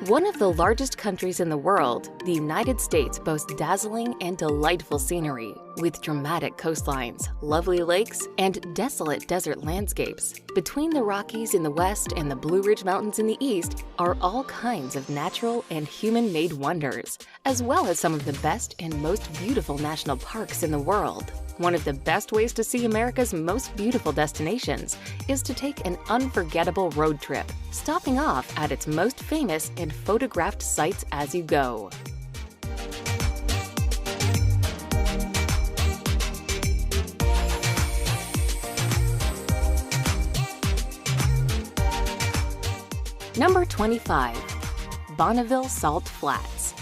One of the largest countries in the world, the United States boasts dazzling and delightful scenery, with dramatic coastlines, lovely lakes, and desolate desert landscapes. Between the Rockies in the west and the Blue Ridge Mountains in the east are all kinds of natural and human-made wonders, as well as some of the best and most beautiful national parks in the world. One of the best ways to see America's most beautiful destinations is to take an unforgettable road trip, stopping off at its most famous and photographed sites as you go. Number 25. Bonneville Salt Flats.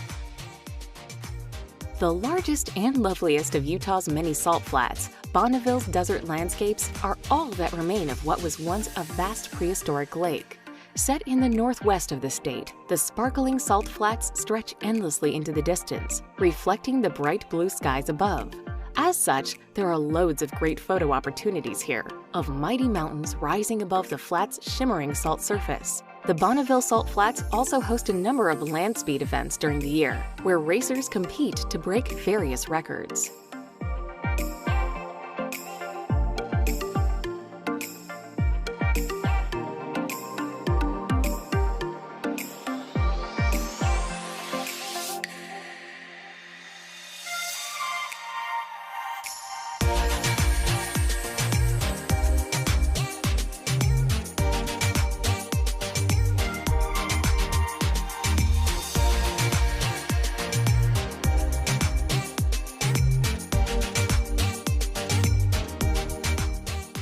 The largest and loveliest of Utah's many salt flats, Bonneville's desert landscapes are all that remain of what was once a vast prehistoric lake. Set in the northwest of the state, the sparkling salt flats stretch endlessly into the distance, reflecting the bright blue skies above. As such, there are loads of great photo opportunities here, of mighty mountains rising above the flat's shimmering salt surface. The Bonneville Salt Flats also host a number of land speed events during the year, where racers compete to break various records.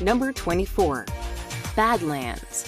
Number 24. Badlands.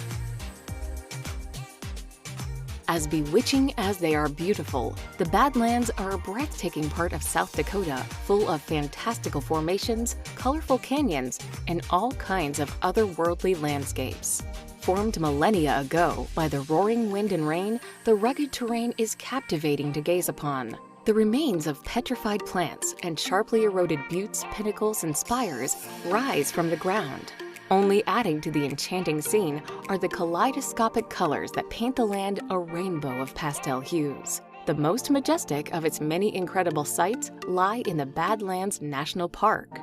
As bewitching as they are beautiful, the Badlands are a breathtaking part of South Dakota, full of fantastical formations, colorful canyons, and all kinds of otherworldly landscapes. Formed millennia ago by the roaring wind and rain, the rugged terrain is captivating to gaze upon. The remains of petrified plants and sharply eroded buttes, pinnacles, and spires rise from the ground. Only adding to the enchanting scene are the kaleidoscopic colors that paint the land a rainbow of pastel hues. The most majestic of its many incredible sights lie in the Badlands National Park.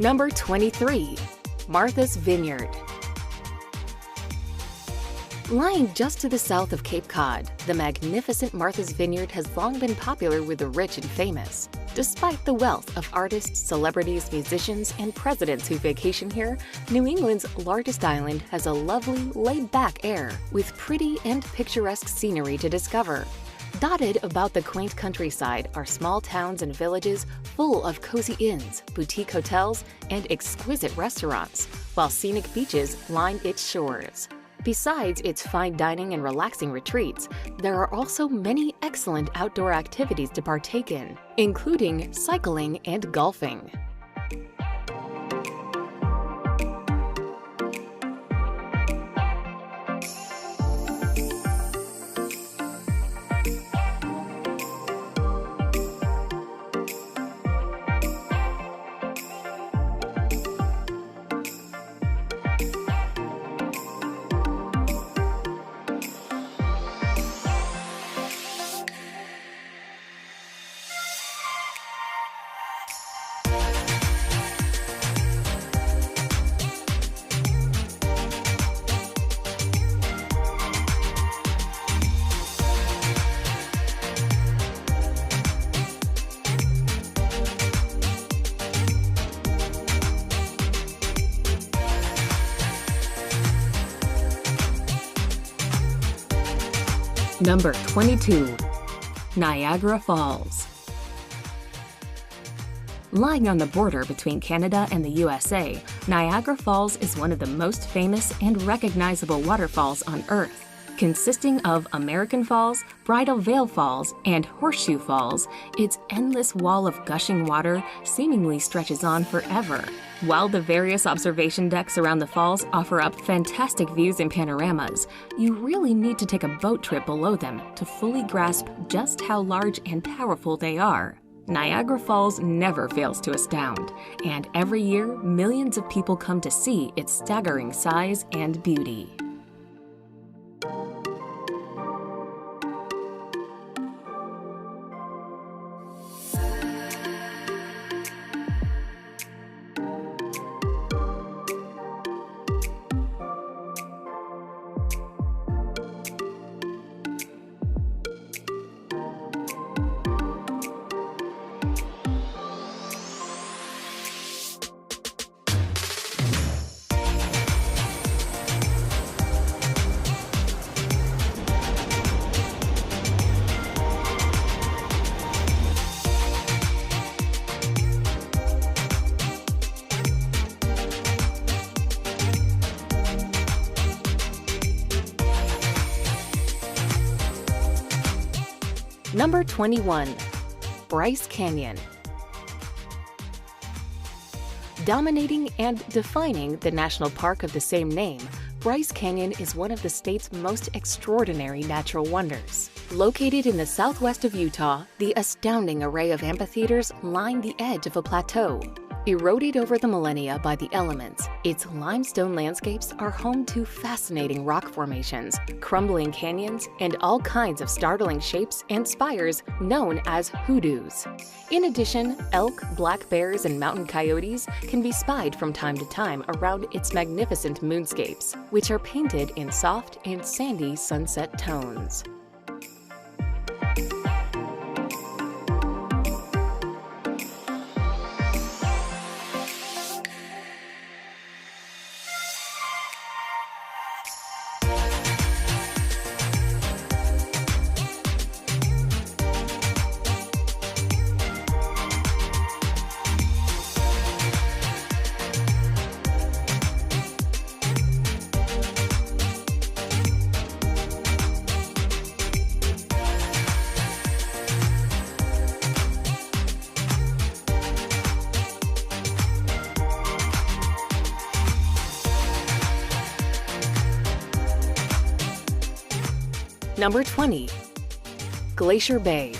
Number 23. Martha's Vineyard. Lying just to the south of Cape Cod, the magnificent Martha's Vineyard has long been popular with the rich and famous. Despite the wealth of artists, celebrities, musicians, and presidents who vacation here, New England's largest island has a lovely, laid-back air with pretty and picturesque scenery to discover. Dotted about the quaint countryside are small towns and villages full of cozy inns, boutique hotels, and exquisite restaurants, while scenic beaches line its shores. Besides its fine dining and relaxing retreats, there are also many excellent outdoor activities to partake in, including cycling and golfing. Number 22. Niagara Falls. Lying on the border between Canada and the USA, Niagara Falls is one of the most famous and recognizable waterfalls on Earth. Consisting of American Falls, Bridal Veil Falls, and Horseshoe Falls, its endless wall of gushing water seemingly stretches on forever. While the various observation decks around the falls offer up fantastic views and panoramas, you really need to take a boat trip below them to fully grasp just how large and powerful they are. Niagara Falls never fails to astound, and every year, millions of people come to see its staggering size and beauty. Number 21. Bryce Canyon. Dominating and defining the national park of the same name, Bryce Canyon is one of the state's most extraordinary natural wonders. Located in the southwest of Utah, the astounding array of amphitheaters line the edge of a plateau. Eroded over the millennia by the elements, its limestone landscapes are home to fascinating rock formations, crumbling canyons, and all kinds of startling shapes and spires known as hoodoos. In addition, elk, black bears, and mountain coyotes can be spied from time to time around its magnificent moonscapes, which are painted in soft and sandy sunset tones. Number 20. Glacier Bay.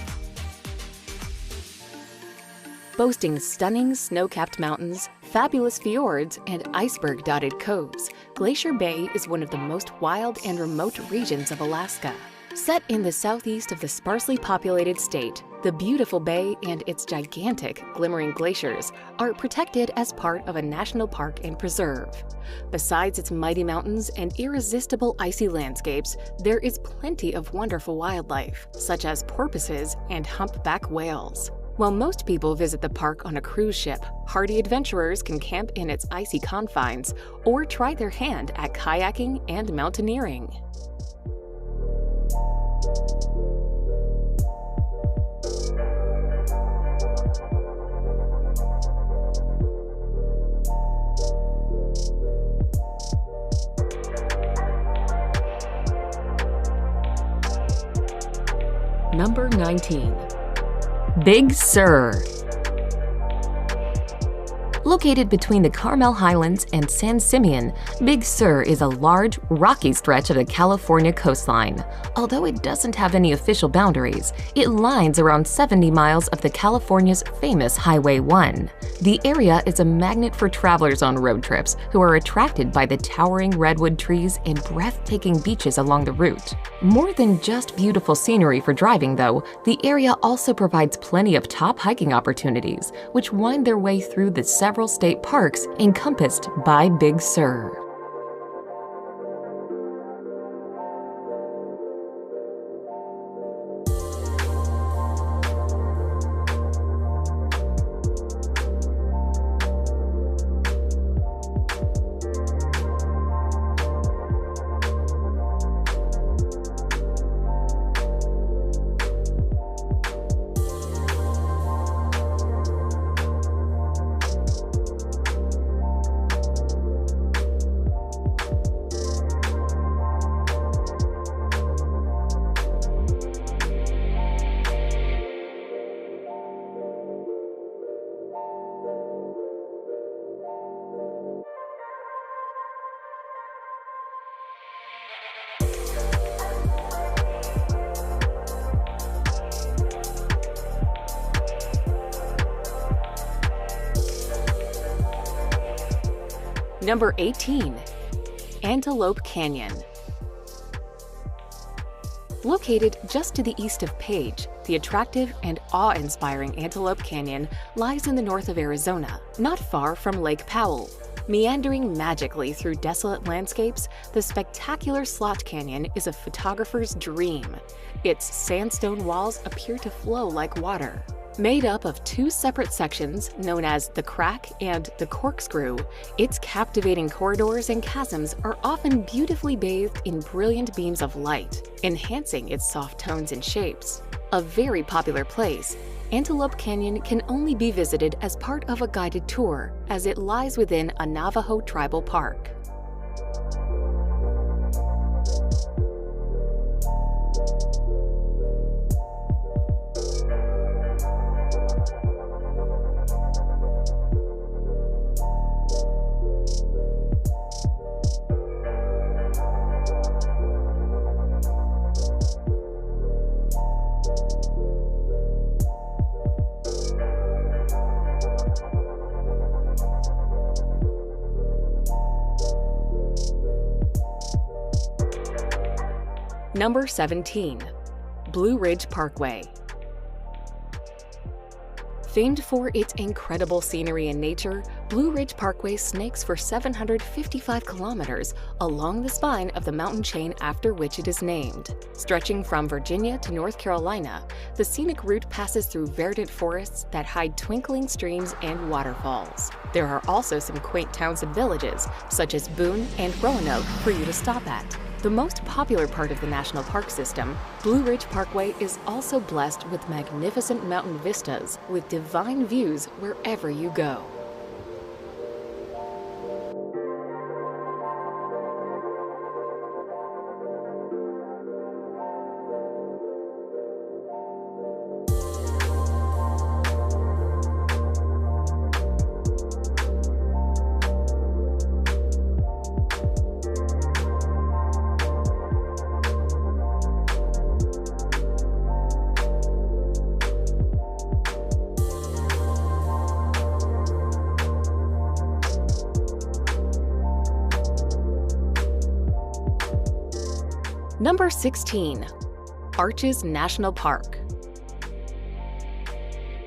Boasting stunning snow-capped mountains, fabulous fjords, and iceberg-dotted coves, Glacier Bay is one of the most wild and remote regions of Alaska. Set in the southeast of the sparsely populated state, the beautiful bay and its gigantic, glimmering glaciers are protected as part of a national park and preserve. Besides its mighty mountains and irresistible icy landscapes, there is plenty of wonderful wildlife, such as porpoises and humpback whales. While most people visit the park on a cruise ship, hardy adventurers can camp in its icy confines or try their hand at kayaking and mountaineering. Number 19. Big Sur. Located between the Carmel Highlands and San Simeon, Big Sur is a large, rocky stretch of the California coastline. Although it doesn't have any official boundaries, it lines around 70 miles of the California's famous Highway 1. The area is a magnet for travelers on road trips who are attracted by the towering redwood trees and breathtaking beaches along the route. More than just beautiful scenery for driving, though, the area also provides plenty of top hiking opportunities, which wind their way through the several state parks encompassed by Big Sur. Number 18. Antelope Canyon. Located just to the east of Page, the attractive and awe-inspiring Antelope Canyon lies in the north of Arizona, not far from Lake Powell. Meandering magically through desolate landscapes, the spectacular Slot Canyon is a photographer's dream. Its sandstone walls appear to flow like water. Made up of two separate sections known as the Crack and the Corkscrew, its captivating corridors and chasms are often beautifully bathed in brilliant beams of light, enhancing its soft tones and shapes. A very popular place, Antelope Canyon can only be visited as part of a guided tour, as it lies within a Navajo tribal park. Number 17. Blue Ridge Parkway. Famed for its incredible scenery and nature, Blue Ridge Parkway snakes for 755 kilometers along the spine of the mountain chain after which it is named. Stretching from Virginia to North Carolina, the scenic route passes through verdant forests that hide twinkling streams and waterfalls. There are also some quaint towns and villages, such as Boone and Roanoke, for you to stop at. The most popular part of the national park system, Blue Ridge Parkway is also blessed with magnificent mountain vistas with divine views wherever you go. Number 16. Arches National Park.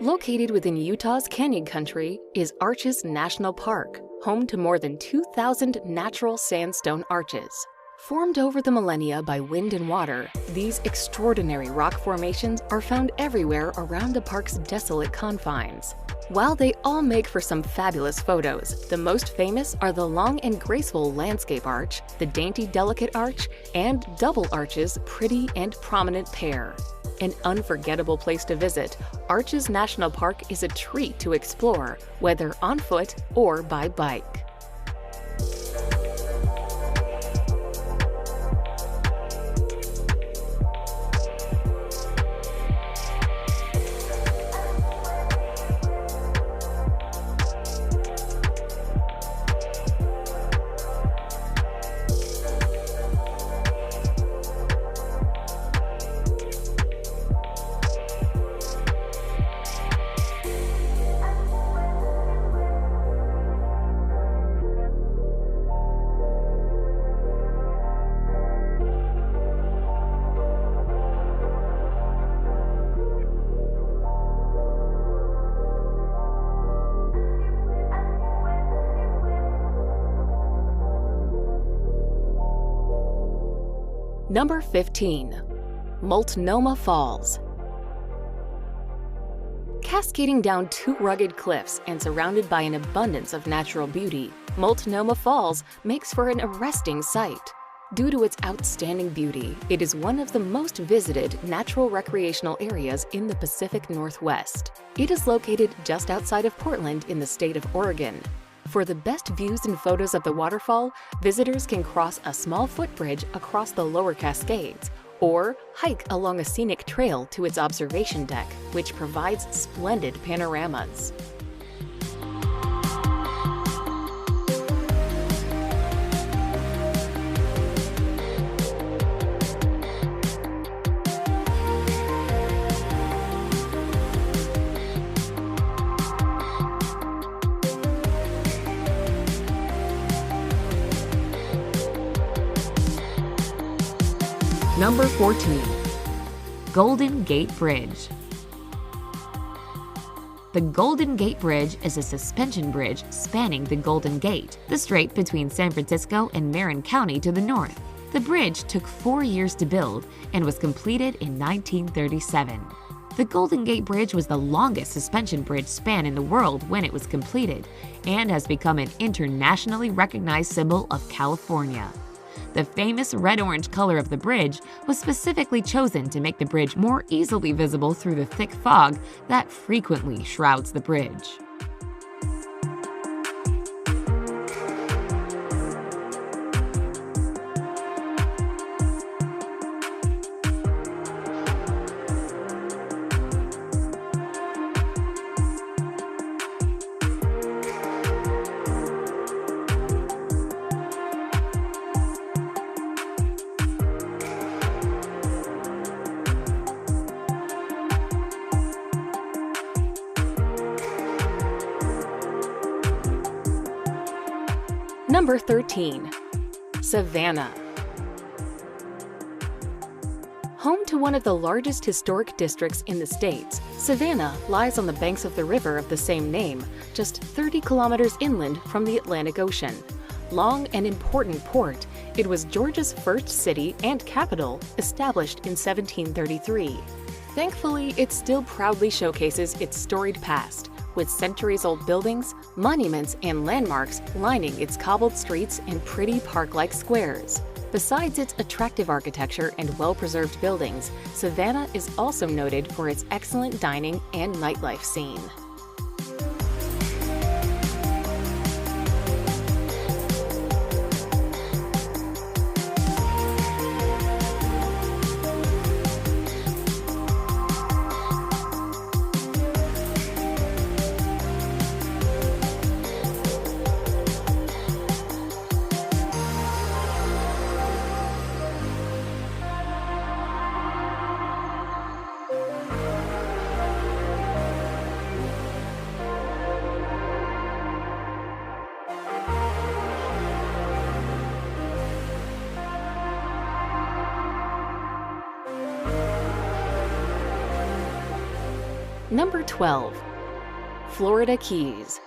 Located within Utah's Canyon Country is Arches National Park, home to more than 2,000 natural sandstone arches. Formed over the millennia by wind and water, these extraordinary rock formations are found everywhere around the park's desolate confines. While they all make for some fabulous photos, the most famous are the long and graceful landscape arch, the dainty delicate arch, and double arches pretty and prominent pair. An unforgettable place to visit, Arches National Park is a treat to explore, whether on foot or by bike. Number 15. Multnomah Falls. Cascading down two rugged cliffs and surrounded by an abundance of natural beauty, Multnomah Falls makes for an arresting sight. Due to its outstanding beauty, it is one of the most visited natural recreational areas in the Pacific Northwest. It is located just outside of Portland in the state of Oregon. For the best views and photos of the waterfall, visitors can cross a small footbridge across the lower Cascades, or hike along a scenic trail to its observation deck, which provides splendid panoramas. Number 14. Golden Gate Bridge. The Golden Gate Bridge is a suspension bridge spanning the Golden Gate, the strait between San Francisco and Marin County to the north. The bridge took 4 years to build and was completed in 1937. The Golden Gate Bridge was the longest suspension bridge span in the world when it was completed and has become an internationally recognized symbol of California. The famous red-orange color of the bridge was specifically chosen to make the bridge more easily visible through the thick fog that frequently shrouds the bridge. Number 13. Savannah. Home to one of the largest historic districts in the States, Savannah lies on the banks of the river of the same name, just 30 kilometers inland from the Atlantic Ocean. Long and important port, it was Georgia's first city and capital, established in 1733. Thankfully, it still proudly showcases its storied past, with centuries-old buildings, monuments, and landmarks lining its cobbled streets and pretty park-like squares. Besides its attractive architecture and well-preserved buildings, Savannah is also noted for its excellent dining and nightlife scene. Number 12. Florida Keys.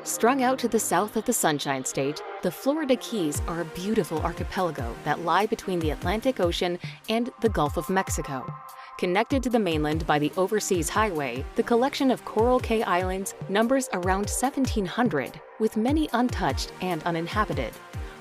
Strung out to the south of the Sunshine State, the Florida Keys are a beautiful archipelago that lie between the Atlantic Ocean and the Gulf of Mexico. Connected to the mainland by the Overseas Highway, the collection of Coral Cay Islands numbers around 1,700, with many untouched and uninhabited.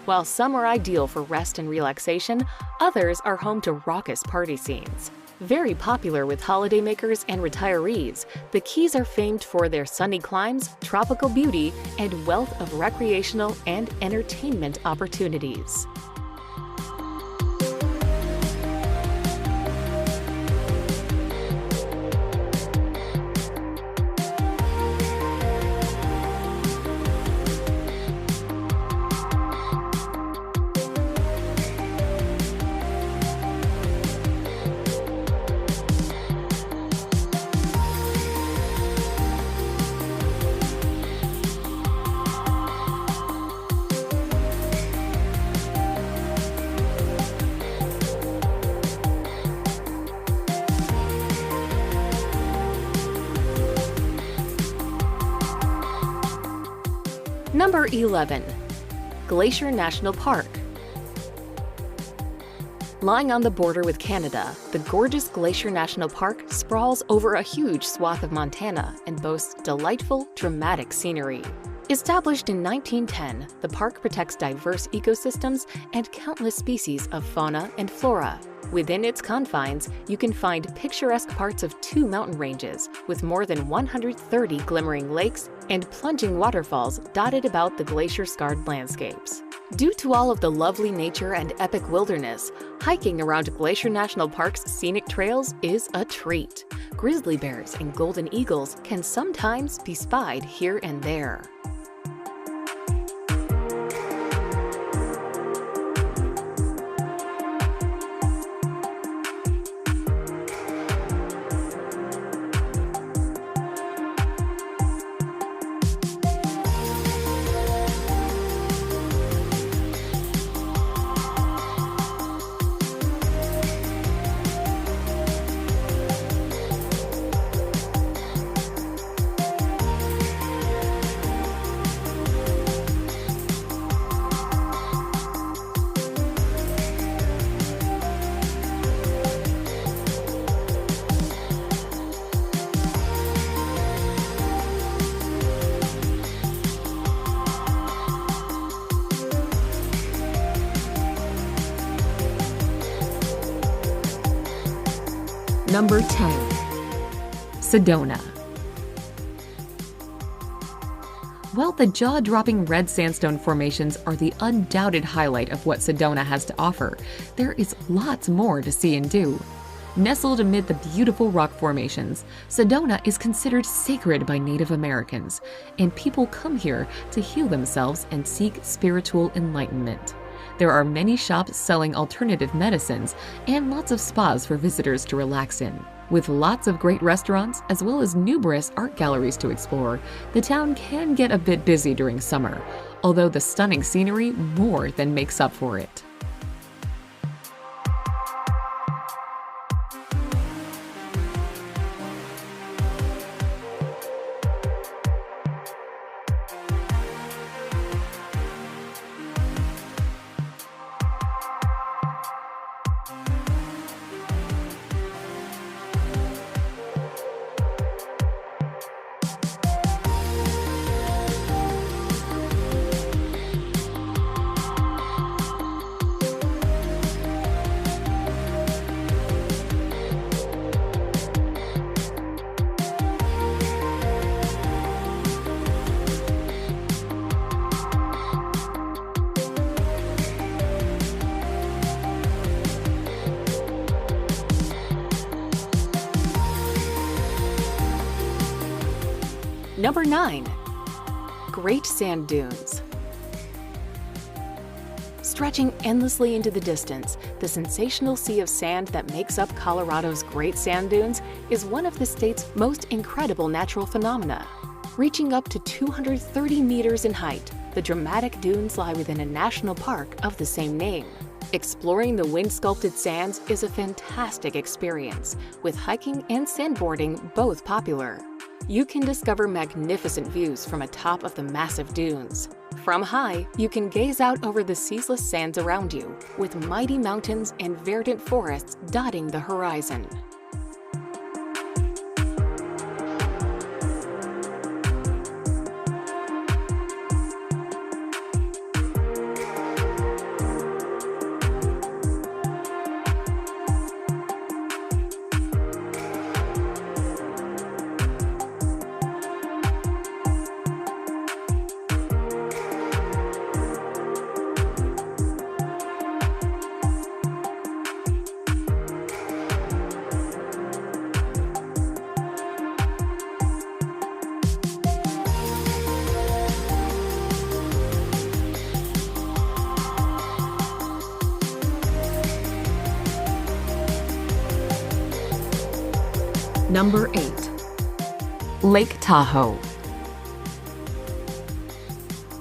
While some are ideal for rest and relaxation, others are home to raucous party scenes. Very popular with holidaymakers and retirees, the Keys are famed for their sunny climes, tropical beauty, and wealth of recreational and entertainment opportunities. Number 11. Glacier National Park. Lying on the border with Canada, the gorgeous Glacier National Park sprawls over a huge swath of Montana and boasts delightful, dramatic scenery. Established in 1910, the park protects diverse ecosystems and countless species of fauna and flora. Within its confines, you can find picturesque parts of 2 mountain ranges with more than 130 glimmering lakes and plunging waterfalls dotted about the glacier-scarred landscapes. Due to all of the lovely nature and epic wilderness, hiking around Glacier National Park's scenic trails is a treat. Grizzly bears and golden eagles can sometimes be spied here and there. Number 10. Sedona. While the jaw-dropping red sandstone formations are the undoubted highlight of what Sedona has to offer, there is lots more to see and do. Nestled amid the beautiful rock formations, Sedona is considered sacred by Native Americans, and people come here to heal themselves and seek spiritual enlightenment. There are many shops selling alternative medicines and lots of spas for visitors to relax in. With lots of great restaurants as well as numerous art galleries to explore, the town can get a bit busy during summer, although the stunning scenery more than makes up for it. Number 9. Great Sand Dunes. Stretching endlessly into the distance, the sensational sea of sand that makes up Colorado's Great Sand Dunes is one of the state's most incredible natural phenomena. Reaching up to 230 meters in height, the dramatic dunes lie within a national park of the same name. Exploring the wind-sculpted sands is a fantastic experience, with hiking and sandboarding both popular. You can discover magnificent views from atop of the massive dunes. From high, you can gaze out over the ceaseless sands around you, with mighty mountains and verdant forests dotting the horizon. Number 8. Lake Tahoe.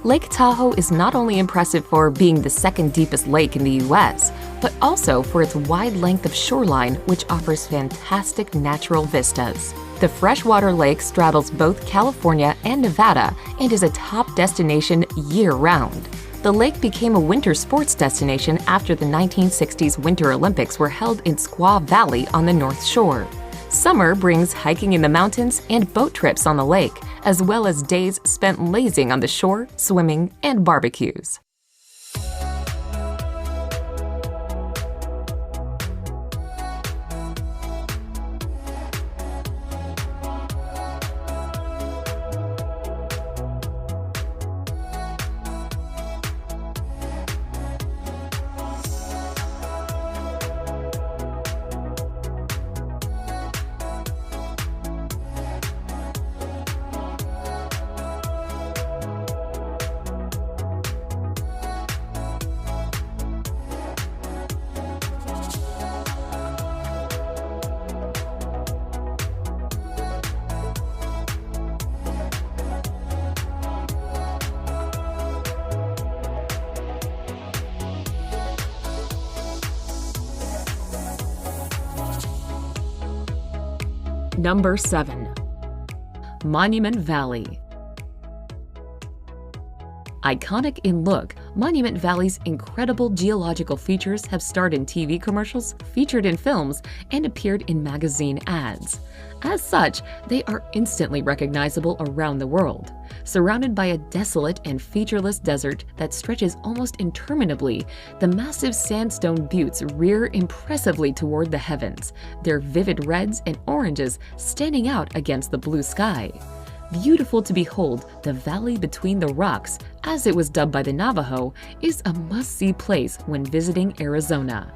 Lake Tahoe is not only impressive for being the second deepest lake in the U.S., but also for its wide length of shoreline, which offers fantastic natural vistas. The freshwater lake straddles both California and Nevada and is a top destination year-round. The lake became a winter sports destination after the 1960s Winter Olympics were held in Squaw Valley on the North Shore. Summer brings hiking in the mountains and boat trips on the lake, as well as days spent lazing on the shore, swimming, and barbecues. Number 7. Monument Valley. Iconic in look, Monument Valley's incredible geological features have starred in TV commercials, featured in films, and appeared in magazine ads. As such, they are instantly recognizable around the world. Surrounded by a desolate and featureless desert that stretches almost interminably, the massive sandstone buttes rear impressively toward the heavens, their vivid reds and oranges standing out against the blue sky. Beautiful to behold, the Valley Between the Rocks, as it was dubbed by the Navajo, is a must-see place when visiting Arizona.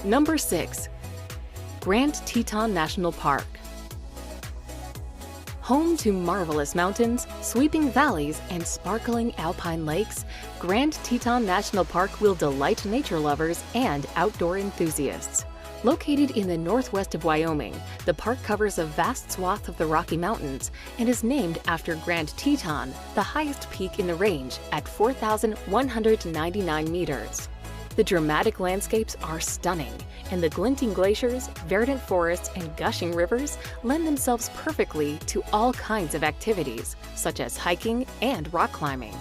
Number 6. Grand Teton National Park. Home to marvelous mountains, sweeping valleys, and sparkling alpine lakes, Grand Teton National Park will delight nature lovers and outdoor enthusiasts. Located in the northwest of Wyoming, the park covers a vast swath of the Rocky Mountains and is named after Grand Teton, the highest peak in the range at 4,199 meters. The dramatic landscapes are stunning, and the glinting glaciers, verdant forests, and gushing rivers lend themselves perfectly to all kinds of activities, such as hiking and rock climbing.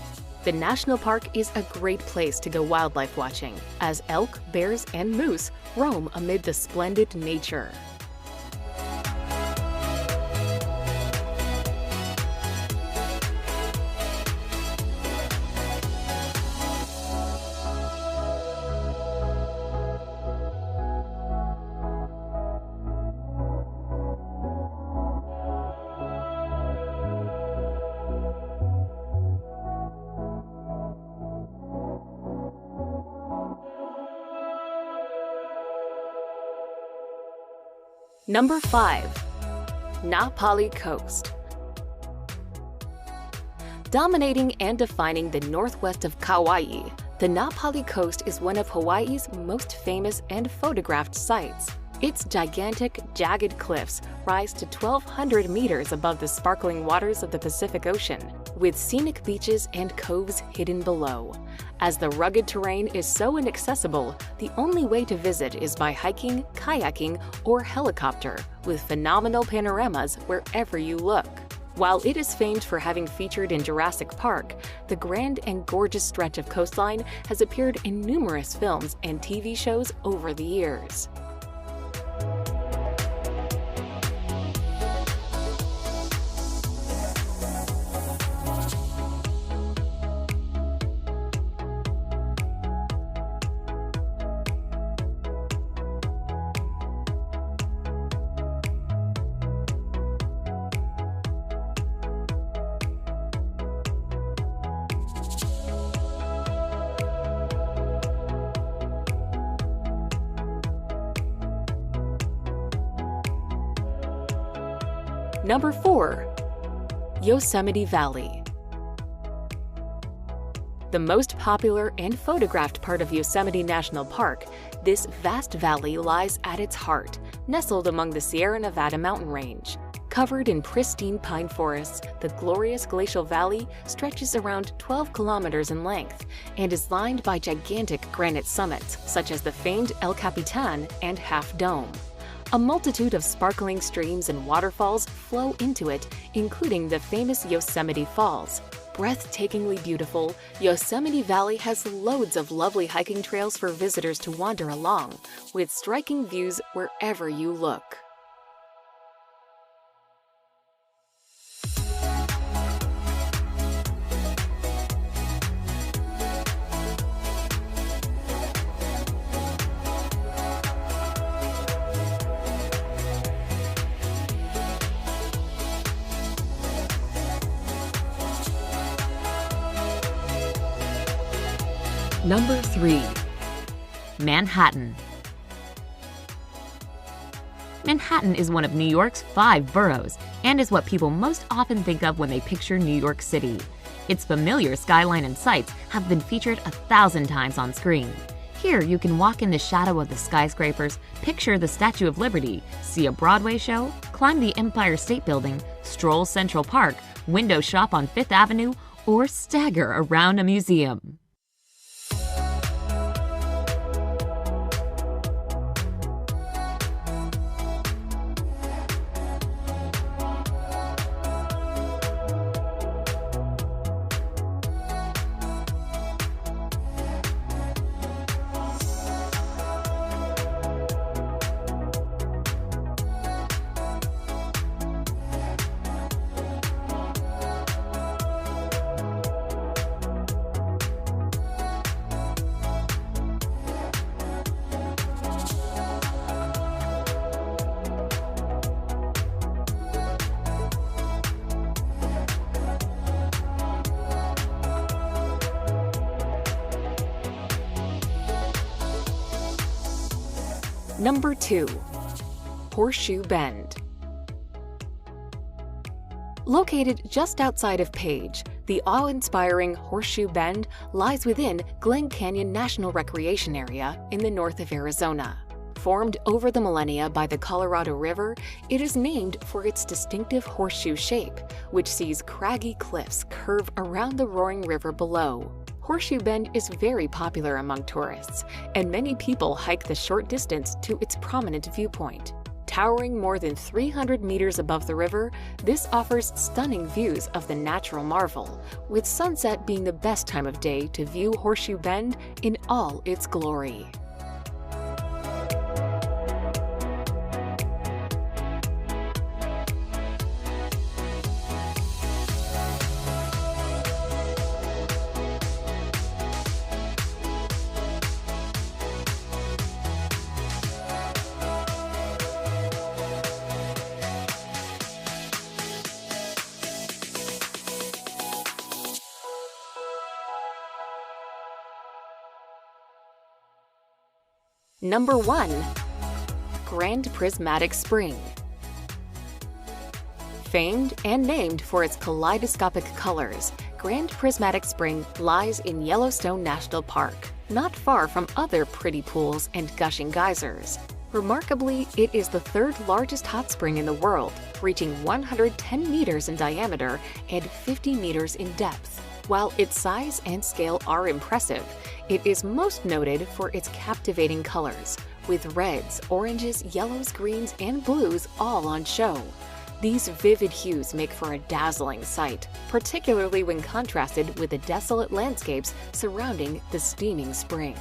The national park is a great place to go wildlife watching, as elk, bears, and moose roam amid the splendid nature. Number 5. Na Pali Coast. Dominating and defining the northwest of Kauai, the Na Pali Coast is one of Hawaii's most famous and photographed sites. Its gigantic, jagged cliffs rise to 1,200 meters above the sparkling waters of the Pacific Ocean, with scenic beaches and coves hidden below. As the rugged terrain is so inaccessible, the only way to visit is by hiking, kayaking, or helicopter, with phenomenal panoramas wherever you look. While it is famed for having featured in Jurassic Park, the grand and gorgeous stretch of coastline has appeared in numerous films and TV shows over the years. Number 4. Yosemite Valley. The most popular and photographed part of Yosemite National Park, this vast valley lies at its heart, nestled among the Sierra Nevada mountain range. Covered in pristine pine forests, the glorious glacial valley stretches around 12 kilometers in length and is lined by gigantic granite summits, such as the famed El Capitan and Half Dome. A multitude of sparkling streams and waterfalls flow into it, including the famous Yosemite Falls. Breathtakingly beautiful, Yosemite Valley has loads of lovely hiking trails for visitors to wander along, with striking views wherever you look. Number 3. Manhattan. Manhattan is one of New York's 5 boroughs and is what people most often think of when they picture New York City. Its familiar skyline and sights have been featured 1,000 times on screen. Here you can walk in the shadow of the skyscrapers, picture the Statue of Liberty, see a Broadway show, climb the Empire State Building, stroll Central Park, window shop on Fifth Avenue, or stagger around a museum. Number 2. Horseshoe Bend. Located just outside of Page, the awe-inspiring Horseshoe Bend lies within Glen Canyon National Recreation Area in the north of Arizona. Formed over the millennia by the Colorado River, it is named for its distinctive horseshoe shape, which sees craggy cliffs curve around the roaring river below. Horseshoe Bend is very popular among tourists, and many people hike the short distance to its prominent viewpoint. Towering more than 300 meters above the river, this offers stunning views of the natural marvel, with sunset being the best time of day to view Horseshoe Bend in all its glory. Number 1. Grand Prismatic Spring. Famed and named for its kaleidoscopic colors, Grand Prismatic Spring lies in Yellowstone National Park, not far from other pretty pools and gushing geysers. Remarkably, it is the 3rd largest hot spring in the world, reaching 110 meters in diameter and 50 meters in depth. While its size and scale are impressive, it is most noted for its captivating colors, with reds, oranges, yellows, greens, and blues all on show. These vivid hues make for a dazzling sight, particularly when contrasted with the desolate landscapes surrounding the steaming spring.